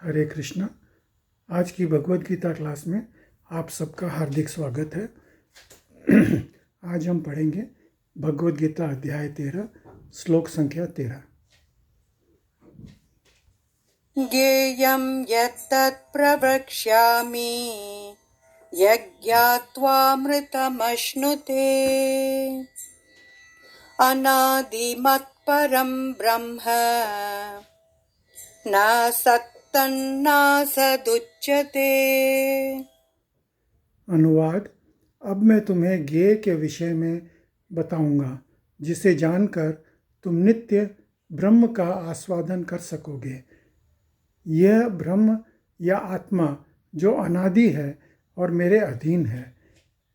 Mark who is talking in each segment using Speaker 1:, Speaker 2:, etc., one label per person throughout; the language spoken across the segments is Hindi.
Speaker 1: हरे कृष्णा। आज की भगवद गीता क्लास में आप सबका हार्दिक स्वागत है। आज हम पढ़ेंगे भगवद गीता अध्याय 13 श्लोक संख्या 13।
Speaker 2: ज्ञेयं यत्तत् प्रवक्ष्यामि यज्ञात्वामृतमश्नुते अनादिमत्परं ब्रह्म न सत्तन्नासदुच्यते।
Speaker 1: अनुवाद: अब मैं तुम्हें ज्ञेय के विषय में बताऊंगा जिसे जानकर तुम नित्य ब्रह्म का आस्वादन कर सकोगे। यह ब्रह्म या आत्मा जो अनादि है और मेरे अधीन है,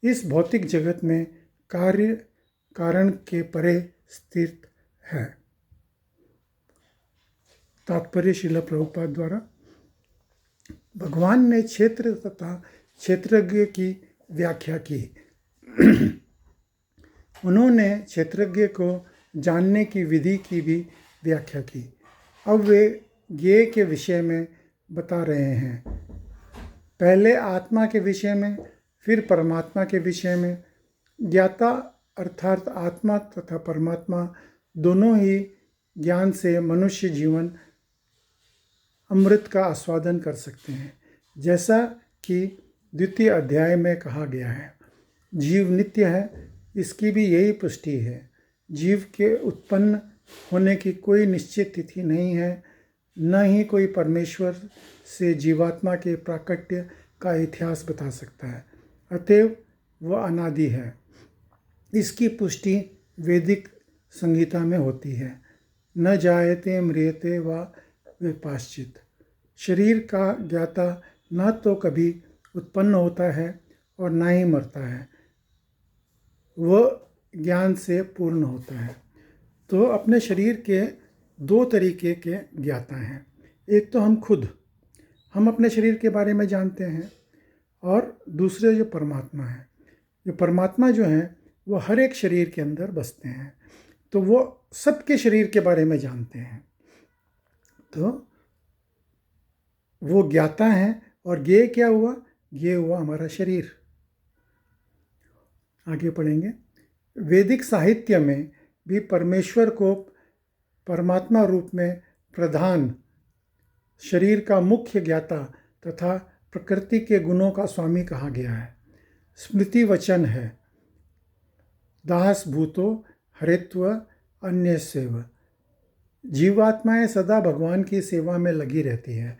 Speaker 1: इस भौतिक जगत में कार्य कारण के परे स्थित है। तात्पर्य श्रील प्रभुपाद द्वारा। भगवान ने क्षेत्र तथा क्षेत्रज्ञ की व्याख्या की। उन्होंने क्षेत्रज्ञ को जानने की विधि की भी व्याख्या की। अब वे ज्ञेय के विषय में बता रहे हैं। पहले आत्मा के विषय में, फिर परमात्मा के विषय में। ज्ञाता अर्थात आत्मा तथा परमात्मा दोनों ही ज्ञान से मनुष्य जीवन अमृत का आस्वादन कर सकते हैं, जैसा कि द्वितीय अध्याय में कहा गया है। जीव नित्य है, इसकी भी यही पुष्टि है। जीव के उत्पन्न होने की कोई निश्चित तिथि नहीं है, न ही कोई परमेश्वर से जीवात्मा के प्राकट्य का इतिहास बता सकता है। अतएव वह अनादि है। इसकी पुष्टि वैदिक संहिता में होती है। न जायते म्रियते व विपाश्चित। शरीर का ज्ञाता न तो कभी उत्पन्न होता है और न ही मरता है, वह ज्ञान से पूर्ण होता है। तो अपने शरीर के दो तरीके के ज्ञाता हैं। एक तो हम अपने शरीर के बारे में जानते हैं, और दूसरे जो परमात्मा है, जो परमात्मा जो हैं वो हर एक शरीर के अंदर बसते हैं, तो वो सबके शरीर के बारे में जानते हैं। तो वो ज्ञाता हैं। और ज्ञेय क्या हुआ? ज्ञेय हुआ हमारा शरीर। आगे पढ़ेंगे। वैदिक साहित्य में भी परमेश्वर को परमात्मा रूप में प्रधान, शरीर का मुख्य ज्ञाता तथा प्रकृति के गुणों का स्वामी कहा गया है। स्मृति वचन है, दास भूतो हरित्व अन्यस्यैव। जीवात्माएं सदा भगवान की सेवा में लगी रहती है।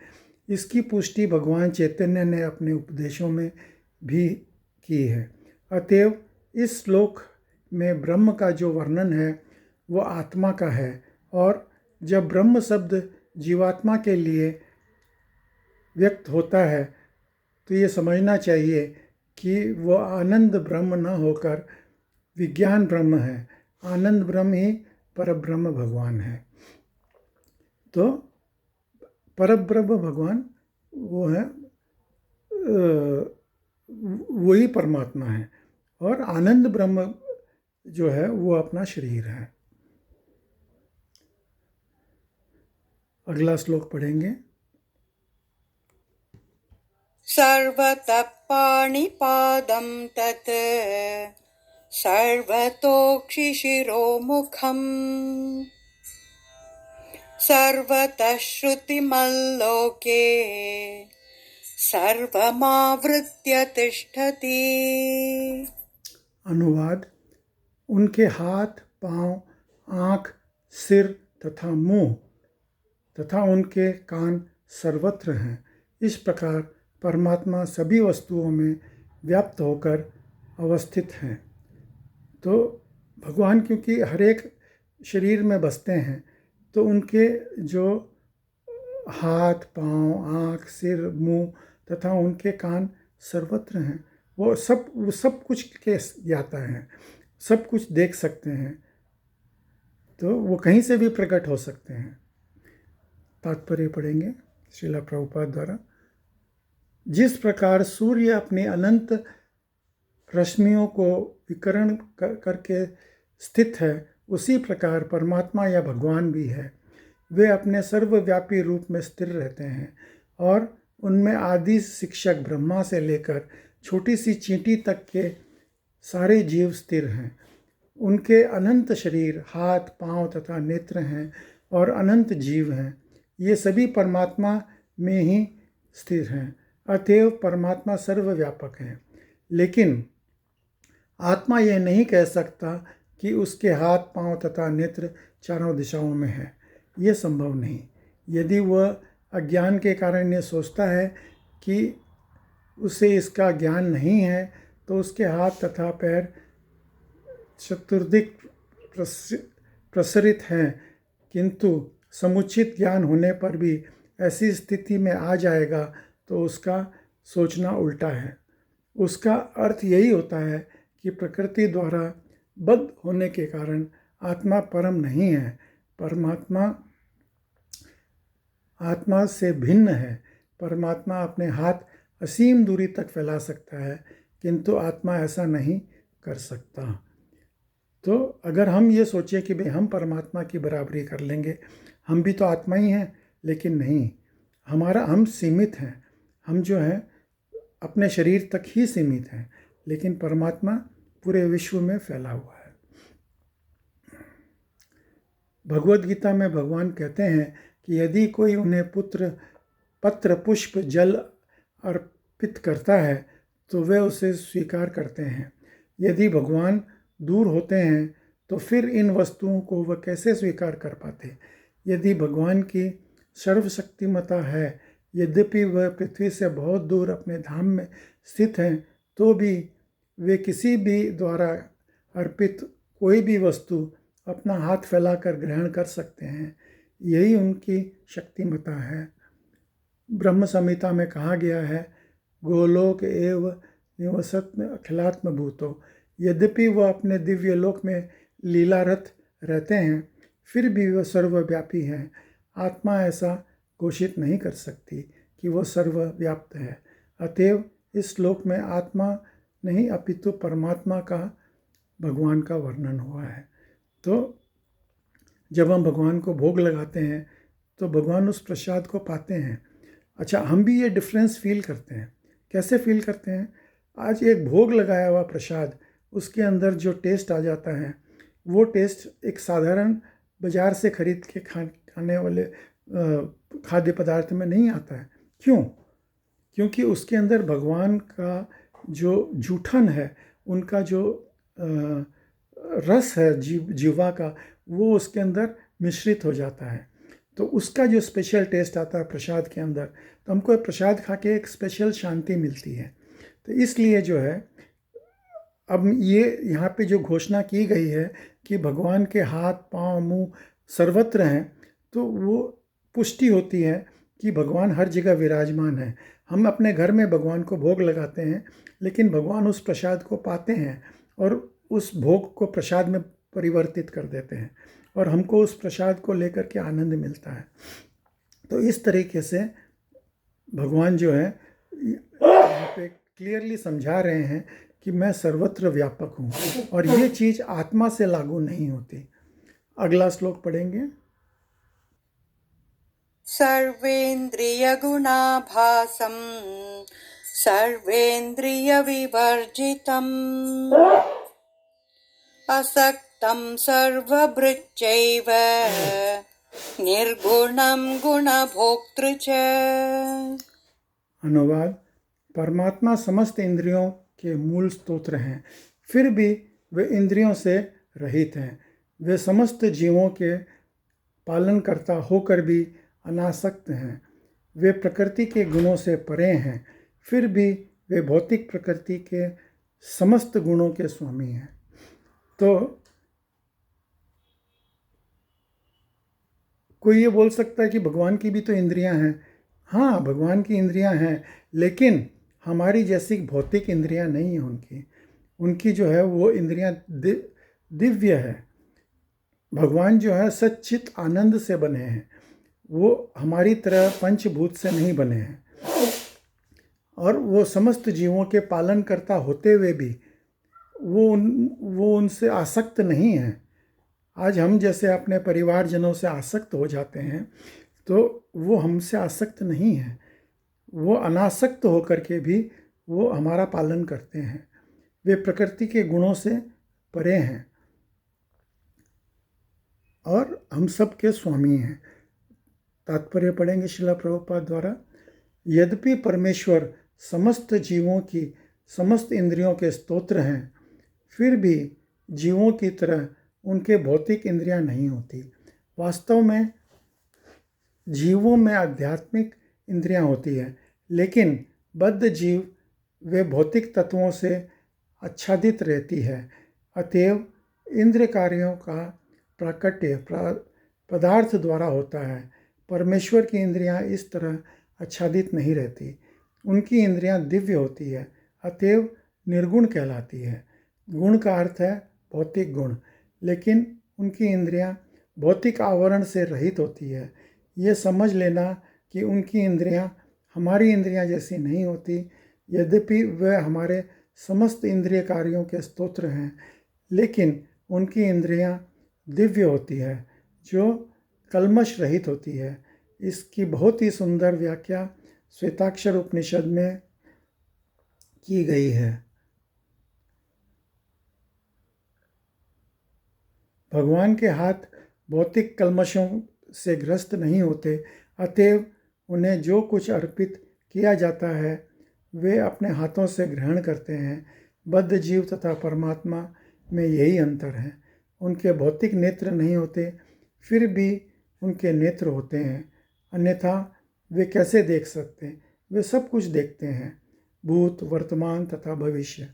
Speaker 1: इसकी पुष्टि भगवान चैतन्य ने अपने उपदेशों में भी की है। अतएव इस श्लोक में ब्रह्म का जो वर्णन है वो आत्मा का है, और जब ब्रह्म शब्द जीवात्मा के लिए व्यक्त होता है तो ये समझना चाहिए कि वो आनंद ब्रह्म न होकर विज्ञान ब्रह्म है। आनंद ब्रह्म ही परब्रह्म भगवान है। तो परब्रह्म भगवान वो है, वही परमात्मा है, और आनंद ब्रह्म जो है वो अपना शरीर है। अगला श्लोक पढ़ेंगे।
Speaker 2: सर्वतः पाणिपादं तत् सर्वतोक्षिशिरोमुखम् सर्वतः श्रुतिमल्लोके सर्वमावृत्य तिष्ठति।
Speaker 1: अनुवाद: उनके हाथ, पांव, आँख, सिर तथा मुंह तथा उनके कान सर्वत्र हैं। इस प्रकार परमात्मा सभी वस्तुओं में व्याप्त होकर अवस्थित हैं। तो भगवान क्योंकि हर एक शरीर में बसते हैं, तो उनके जो हाथ, पांव, आँख, सिर, मुंह तथा उनके कान सर्वत्र हैं। वो सब कुछ के ज्ञाता हैं, सब कुछ देख सकते हैं, तो वो कहीं से भी प्रकट हो सकते हैं। तात्पर्य पढ़ेंगे श्रील प्रभुपाद द्वारा। जिस प्रकार सूर्य अपने अनंत रश्मियों को विकिरण करके स्थित है, उसी प्रकार परमात्मा या भगवान भी है। वे अपने सर्वव्यापी रूप में स्थिर रहते हैं और उनमें आदि शिक्षक ब्रह्मा से लेकर छोटी सी चींटी तक के सारे जीव स्थिर हैं। उनके अनंत शरीर, हाथ, पांव तथा नेत्र हैं और अनंत जीव हैं। ये सभी परमात्मा में ही स्थिर हैं। अतएव परमात्मा सर्वव्यापक है। लेकिन आत्मा यह नहीं कह सकता कि उसके हाथ, पांव तथा नेत्र चारों दिशाओं में है। ये संभव नहीं। यदि वह अज्ञान के कारण ये सोचता है कि उसे इसका ज्ञान नहीं है, तो उसके हाथ तथा पैर चतुर्दिक प्रसरित हैं, किंतु समुचित ज्ञान होने पर भी ऐसी स्थिति में आ जाएगा तो उसका सोचना उल्टा है। उसका अर्थ यही होता है कि प्रकृति द्वारा बद्ध होने के कारण आत्मा परम नहीं है। परमात्मा आत्मा से भिन्न है। परमात्मा अपने हाथ असीम दूरी तक फैला सकता है, किंतु आत्मा ऐसा नहीं कर सकता। तो अगर हम ये सोचें कि भाई हम परमात्मा की बराबरी कर लेंगे, हम भी तो आत्मा ही हैं, लेकिन नहीं, हम सीमित हैं। हम जो हैं अपने शरीर तक ही सीमित हैं, लेकिन परमात्मा पूरे विश्व में फैला हुआ है। भगवद गीता में भगवान कहते हैं कि यदि कोई उन्हें पत्र, पुष्प, जल अर्पित करता है तो वे उसे स्वीकार करते हैं। यदि भगवान दूर होते हैं तो फिर इन वस्तुओं को वह कैसे स्वीकार कर पाते। यदि भगवान की सर्वशक्तिमता है, यद्यपि वह पृथ्वी से बहुत दूर अपने धाम में स्थित हैं, तो भी वे किसी भी द्वारा अर्पित कोई भी वस्तु अपना हाथ फैलाकर ग्रहण कर सकते हैं। यही उनकी शक्तिमता है। ब्रह्म संहिता में कहा गया है, गोलोक एव निवसत् अखिलात्म भूतो। यद्यपि वह अपने दिव्य लोक में लीलारत रहते हैं, फिर भी वह सर्वव्यापी हैं। आत्मा ऐसा घोषित नहीं कर सकती कि वह सर्वव्याप्त है। अतएव इस श्लोक में आत्मा नहीं अपितु परमात्मा का, भगवान का वर्णन हुआ है। तो जब हम भगवान को भोग लगाते हैं तो भगवान उस प्रसाद को पाते हैं। अच्छा, हम भी ये डिफरेंस फील करते हैं। कैसे फील करते हैं? आज एक भोग लगाया हुआ प्रसाद, उसके अंदर जो टेस्ट आ जाता है, वो टेस्ट एक साधारण बाज़ार से खरीद के खाने वाले खाद्य पदार्थ में नहीं आता है। क्यों? क्योंकि उसके अंदर भगवान का जो जूठन है, उनका जो रस है जीवा का, वो उसके अंदर मिश्रित हो जाता है। तो उसका जो स्पेशल टेस्ट आता है प्रसाद के अंदर, तो हमको प्रसाद खा के एक स्पेशल शांति मिलती है। तो इसलिए जो है, अब ये यहाँ पे जो घोषणा की गई है कि भगवान के हाथ, पाँव, मुंह सर्वत्र हैं, तो वो पुष्टि होती है कि भगवान हर जगह विराजमान है। हम अपने घर में भगवान को भोग लगाते हैं, लेकिन भगवान उस प्रसाद को पाते हैं और उस भोग को प्रसाद में परिवर्तित कर देते हैं और हमको उस प्रसाद को लेकर के आनंद मिलता है। तो इस तरीके से भगवान जो है यहाँ पे क्लियरली समझा रहे हैं कि मैं सर्वत्र व्यापक हूँ, और ये चीज़ आत्मा से लागू नहीं होती। अगला श्लोक पढ़ेंगे।
Speaker 2: सर्वेन्द्रिय गुणाभासं सर्वेन्द्रिय विवर्जितम् असक्तं सर्वभृच्चैव निर्गुणं गुणभोक्तृ च।
Speaker 1: अनुवाद: परमात्मा समस्त इंद्रियों के मूल स्तोत्र हैं, फिर भी वे इंद्रियों से रहित हैं। वे समस्त जीवों के पालनकर्ता होकर भी अनासक्त हैं। वे प्रकृति के गुणों से परे हैं, फिर भी वे भौतिक प्रकृति के समस्त गुणों के स्वामी हैं। तो कोई ये बोल सकता है कि भगवान की भी तो इंद्रियां हैं। हाँ, भगवान की इंद्रियां हैं, लेकिन हमारी जैसी भौतिक इंद्रियां नहीं हैं उनकी जो है वो इंद्रियां दिव्य है। भगवान जो है सच्चित आनंद से बने हैं, वो हमारी तरह पंचभूत से नहीं बने हैं, और वो समस्त जीवों के पालन करता होते हुए भी वो उनसे आसक्त नहीं है। आज हम जैसे अपने परिवारजनों से आसक्त हो जाते हैं, तो वो हमसे आसक्त नहीं है। वो अनासक्त होकर के भी वो हमारा पालन करते हैं। वे प्रकृति के गुणों से परे हैं और हम सब के स्वामी हैं। तात्पर्य पढ़ेंगे शिला प्रभुपाद द्वारा। यद्यपि परमेश्वर समस्त जीवों की समस्त इंद्रियों के स्तोत्र हैं, फिर भी जीवों की तरह उनके भौतिक इंद्रियां नहीं होती। वास्तव में जीवों में आध्यात्मिक इंद्रियां होती है, लेकिन बद्ध जीव वे भौतिक तत्वों से आच्छादित रहती है। अतएव इंद्रिय कार्यों का प्राकट्य पदार्थ द्वारा होता है। परमेश्वर की इंद्रियां इस तरह आच्छादित नहीं रहती। उनकी इंद्रियां दिव्य होती है, अतएव निर्गुण कहलाती है। गुण का अर्थ है भौतिक गुण, लेकिन उनकी इंद्रियां भौतिक आवरण से रहित होती है। ये समझ लेना कि उनकी इंद्रियां हमारी इंद्रियां जैसी नहीं होती। यद्यपि वे हमारे समस्त इंद्रिय कार्यों के स्तोत्र हैं, लेकिन उनकी इंद्रियां दिव्य होती है, जो कल्मश रहित होती है। इसकी बहुत ही सुंदर व्याख्या श्वेताक्षर उपनिषद में की गई है। भगवान के हाथ भौतिक कल्मशों से ग्रस्त नहीं होते, अतएव उन्हें जो कुछ अर्पित किया जाता है वे अपने हाथों से ग्रहण करते हैं। बद्ध जीव तथा परमात्मा में यही अंतर है। उनके भौतिक नेत्र नहीं होते, फिर भी उनके नेत्र होते हैं, अन्यथा वे कैसे देख सकते? वे सब कुछ देखते हैं, भूत, वर्तमान तथा भविष्य।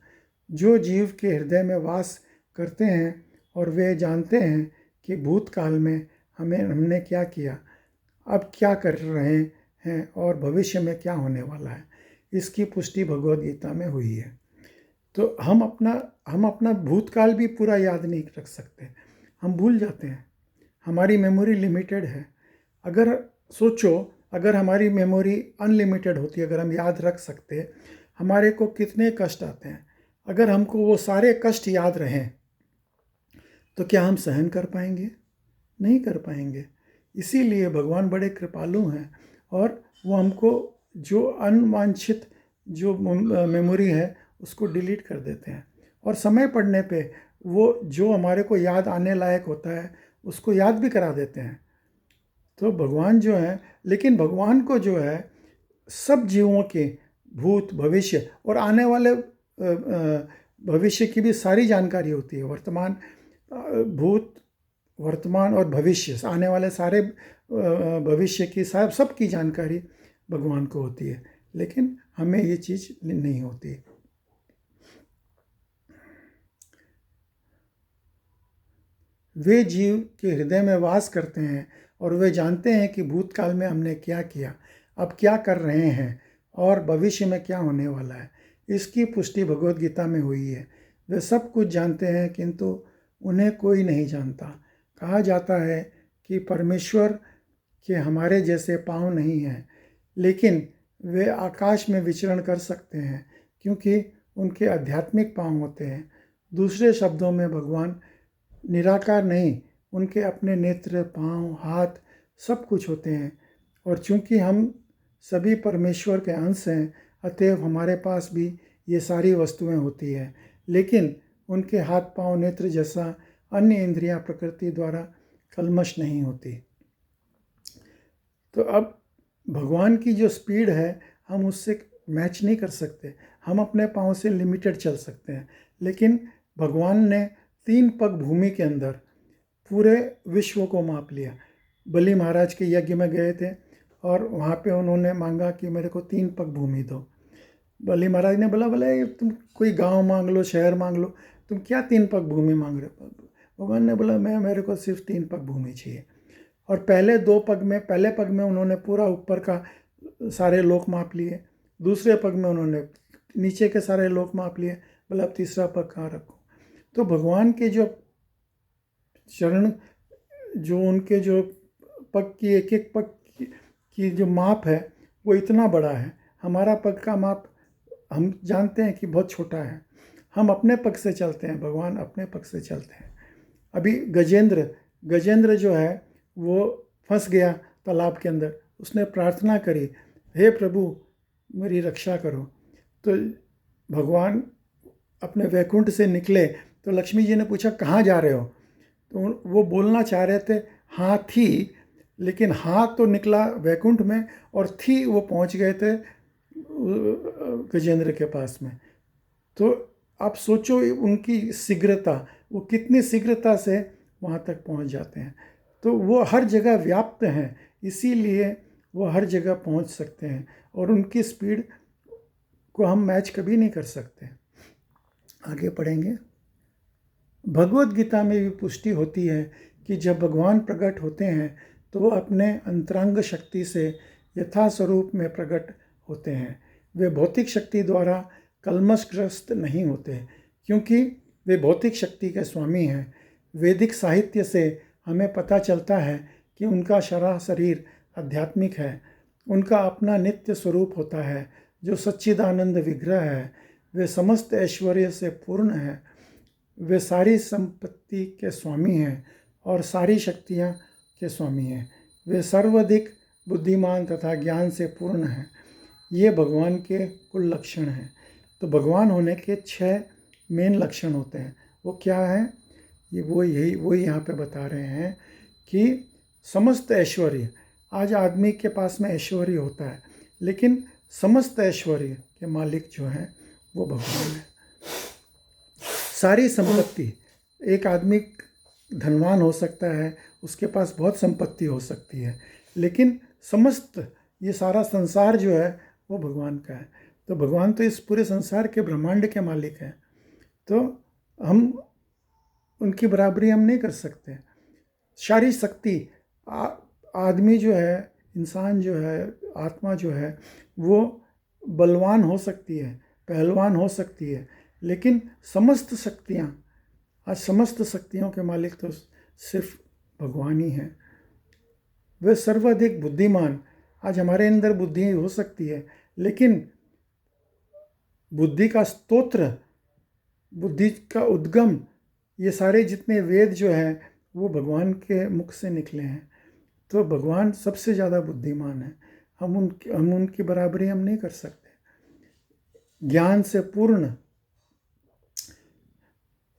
Speaker 1: जो जीव के हृदय में वास करते हैं और वे जानते हैं कि भूतकाल में हमने क्या किया, अब क्या कर रहे हैं और भविष्य में क्या होने वाला है, इसकी पुष्टि भगवद गीता में हुई है। तो हम अपना भूतकाल भी पूरा याद नहीं रख सकते, हम भूल जाते हैं। हमारी मेमोरी लिमिटेड है। अगर सोचो, अगर हमारी मेमोरी अनलिमिटेड होती, अगर हम याद रख सकते, हमारे को कितने कष्ट आते हैं। अगर हमको वो सारे कष्ट याद रहें तो क्या हम सहन कर पाएंगे? नहीं कर पाएंगे। इसीलिए भगवान बड़े कृपालु हैं और वो हमको जो अनवांछित जो मेमोरी है उसको डिलीट कर देते हैं, और समय पड़ने पे वो जो हमारे को याद आने लायक होता है उसको याद भी करा देते हैं। तो भगवान जो है, लेकिन भगवान को जो है सब जीवों के भूत, भविष्य और आने वाले भविष्य की भी सारी जानकारी होती है। भूत, वर्तमान और भविष्य, आने वाले सारे भविष्य की सब की जानकारी भगवान को होती है, लेकिन हमें ये चीज़ नहीं होती। वे जीव के हृदय में वास करते हैं और वे जानते हैं कि भूतकाल में हमने क्या किया, अब क्या कर रहे हैं और भविष्य में क्या होने वाला है। इसकी पुष्टि भगवद गीता में हुई है। वे सब कुछ जानते हैं, किंतु उन्हें कोई नहीं जानता। कहा जाता है कि परमेश्वर के हमारे जैसे पाँव नहीं हैं, लेकिन वे आकाश में विचरण कर सकते हैं, क्योंकि उनके आध्यात्मिक पाँव होते हैं। दूसरे शब्दों में भगवान निराकार नहीं, उनके अपने नेत्र, पाँव, हाथ सब कुछ होते हैं। और चूंकि हम सभी परमेश्वर के अंश हैं, अतएव हमारे पास भी ये सारी वस्तुएं होती हैं, लेकिन उनके हाथ, पाँव, नेत्र जैसा अन्य इंद्रियां प्रकृति द्वारा कल्मश नहीं होती। तो अब भगवान की जो स्पीड है हम उससे मैच नहीं कर सकते। हम अपने पाँव से लिमिटेड चल सकते हैं, लेकिन भगवान ने 3 पग भूमि के अंदर पूरे विश्व को माप लिया। बलि महाराज के यज्ञ में गए थे और वहाँ पे उन्होंने मांगा कि मेरे को 3 पग भूमि दो। बलि महाराज ने बोला, बोले तुम कोई गांव मांग लो, शहर मांग लो, तुम क्या 3 पग भूमि मांग रहे हो? भगवान ने बोला, मेरे को सिर्फ 3 पग भूमि चाहिए। और पहले पग में उन्होंने पूरा ऊपर का सारे लोक माप लिए, दूसरे पग में उन्होंने नीचे के सारे लोक माप लिए। बोला अब तीसरा पग कहाँ रखूँ? तो भगवान के जो चरण, जो उनके जो पग की एक एक पग की जो माप है वो इतना बड़ा है। हमारा पग का माप हम जानते हैं कि बहुत छोटा है। हम अपने पग से चलते हैं, भगवान अपने पग से चलते हैं। अभी गजेंद्र जो है वो फंस गया तालाब के अंदर। उसने प्रार्थना करी, हे प्रभु मेरी रक्षा करो। तो भगवान अपने वैकुंठ से निकले तो लक्ष्मी जी ने पूछा कहाँ जा रहे हो? तो वो बोलना चाह रहे थे हाँ थी, लेकिन हाँ तो निकला वैकुंठ में और थी वो पहुंच गए थे गजेंद्र के पास में। तो आप सोचो उनकी शीघ्रता, वो कितनी शीघ्रता से वहाँ तक पहुँच जाते हैं। तो वो हर जगह व्याप्त हैं, इसीलिए वो हर जगह पहुँच सकते हैं और उनकी स्पीड को हम मैच कभी नहीं कर सकते। आगे पढ़ेंगे। भगवत गीता में भी पुष्टि होती है कि जब भगवान प्रकट होते हैं तो वो अपने अंतरंग शक्ति से यथास्वरूप में प्रकट होते हैं। वे भौतिक शक्ति द्वारा कलमशग्रस्त नहीं होते, क्योंकि वे भौतिक शक्ति के स्वामी हैं। वैदिक साहित्य से हमें पता चलता है कि उनका शरीर आध्यात्मिक है। उनका अपना नित्य स्वरूप होता है जो सच्चिदानंद विग्रह है। वे समस्त ऐश्वर्य से पूर्ण है। वे सारी संपत्ति के स्वामी हैं और सारी शक्तियाँ के स्वामी हैं। वे सर्वाधिक बुद्धिमान तथा ज्ञान से पूर्ण हैं। ये भगवान के कुल लक्षण हैं। तो भगवान होने के 6 मेन लक्षण होते हैं। वो क्या हैं? ये वो यहाँ पे बता रहे हैं कि समस्त ऐश्वर्य, आज आदमी के पास में ऐश्वर्य होता है, लेकिन समस्त ऐश्वर्य के मालिक जो हैं वो भगवान हैं। सारी संपत्ति, एक आदमी धनवान हो सकता है, उसके पास बहुत संपत्ति हो सकती है, लेकिन समस्त ये सारा संसार जो है वो भगवान का है। तो भगवान तो इस पूरे संसार के ब्रह्मांड के मालिक हैं। तो हम उनकी बराबरी हम नहीं कर सकते। सारी शक्ति, आदमी जो है, इंसान जो है, आत्मा जो है वो बलवान हो सकती है, पहलवान हो सकती है, लेकिन समस्त शक्तियाँ, आज समस्त शक्तियों के मालिक तो सिर्फ भगवान ही हैं। वे सर्वाधिक बुद्धिमान, आज हमारे अंदर बुद्धि हो सकती है, लेकिन बुद्धि का स्तोत्र, बुद्धि का उद्गम, ये सारे जितने वेद जो हैं वो भगवान के मुख से निकले हैं। तो भगवान सबसे ज़्यादा बुद्धिमान है। हम उनकी बराबरी हम नहीं कर सकते। ज्ञान से पूर्ण,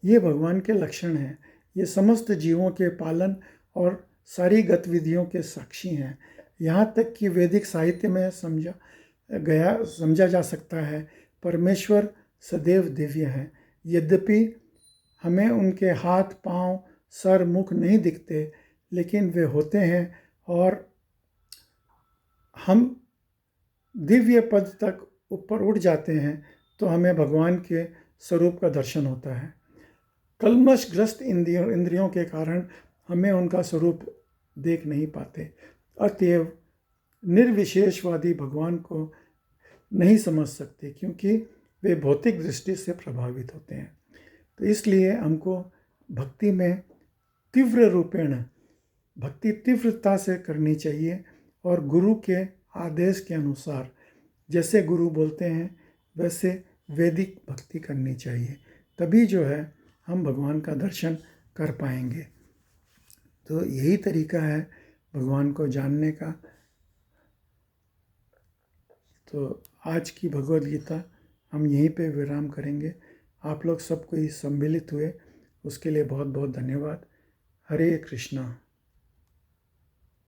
Speaker 1: ये भगवान के लक्षण हैं। ये समस्त जीवों के पालन और सारी गतिविधियों के साक्षी हैं। यहाँ तक कि वैदिक साहित्य में समझा जा सकता है परमेश्वर सदैव दिव्य है। यद्यपि हमें उनके हाथ, पाँव, सर, मुख नहीं दिखते, लेकिन वे होते हैं और हम दिव्य पद तक ऊपर उठ जाते हैं तो हमें भगवान के स्वरूप का दर्शन होता है। कलमशग्रस्त इंद्रियों के कारण हमें उनका स्वरूप देख नहीं पाते। अतएव निर्विशेषवादी भगवान को नहीं समझ सकते, क्योंकि वे भौतिक दृष्टि से प्रभावित होते हैं। तो इसलिए हमको भक्ति में तीव्र रूपेण, भक्ति तीव्रता से करनी चाहिए और गुरु के आदेश के अनुसार, जैसे गुरु बोलते हैं वैसे वैदिक भक्ति करनी चाहिए। तभी जो है हम भगवान का दर्शन कर पाएंगे। तो यही तरीका है भगवान को जानने का। तो आज की भगवद गीता हम यहीं पे विराम करेंगे। आप लोग सब कोई सम्मिलित हुए उसके लिए बहुत बहुत धन्यवाद। हरे कृष्णा।